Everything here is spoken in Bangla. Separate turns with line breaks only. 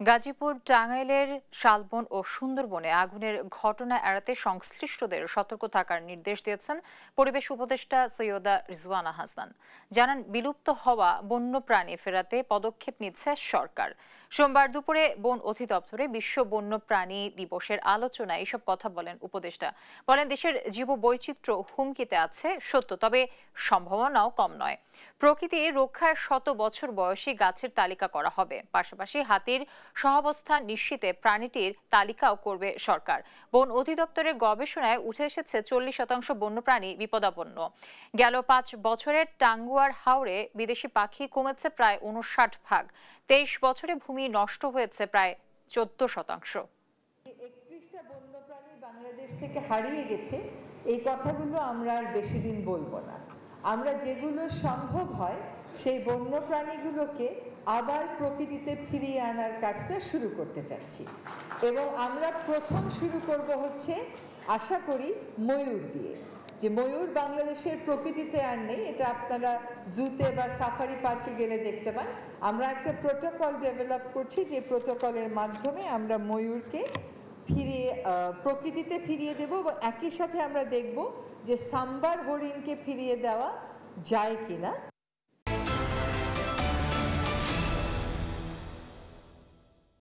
গাজীপুর টাঙ্গাইলের শালবন ও সুন্দরবনে আগুনের ঘটনা এড়াতে সংশ্লিষ্টদের সতর্ক থাকার নির্দেশ দিয়েছেন পরিবেশ উপদেষ্টা সৈয়দা রিজওয়ানা হাসান। জানান, বিলুপ্ত হওয়া বন্যপ্রাণী ফেরাতে পদক্ষেপ নিচ্ছে সরকার। সোমবার দুপুরে বন অধিদপ্তরে বিশ্ব বন্যপ্রাণী দিবসের আলোচনায় এসব কথা বলেন উপদেষ্টা। বলেন, দেশের জীববৈচিত্র্য হুমকিতে আছে সত্য, তবে সম্ভাবনাও কম নয়। প্রকৃতি রক্ষায় শত বছর বয়সী গাছের তালিকা করা হবে, পাশাপাশি হাতির সহাবস্থান নিশ্চিতে প্রাণীটির তালিকাও করবে সরকার। বন অধিদপ্তরের গবেষণায় উঠে এসেছে 40% বন্যপ্রাণী বিপদাপন্ন। গেল 5 বছরে টাঙ্গুয়ার হাওরে বিদেশি পাখি কমেছে প্রায় 59 ভাগ। 23 বছরে ভূমি নষ্ট হয়েছে প্রায় 14%।
31টা বন্যপ্রাণী বাংলাদেশ থেকে হারিয়ে গেছে, এই কথাগুলো আমরা আর বেশি দিন বলবো না। আমরা যেগুলো সম্ভব হয় সেই বন্যপ্রাণীগুলোকে আবার প্রকৃতিতে ফিরিয়ে আনার কাজটা শুরু করতে চাচ্ছি, এবং আমরা প্রথম শুরু করব হচ্ছে আশা করি ময়ূর দিয়ে। যে ময়ূর বাংলাদেশের প্রকৃতিতে আর নেই, এটা আপনারা জুতে বা সাফারি পার্কে গেলে দেখতে পান। আমরা একটা প্রোটোকল ডেভেলপ করছি, যে প্রোটোকলের মাধ্যমে আমরা ময়ূরকে প্রকৃতিতে ফিরিয়ে দেব, এবং একই সাথে আমরা দেখব যে সাম্বার হরিণকে ফিরিয়ে দেওয়া যায় কিনা।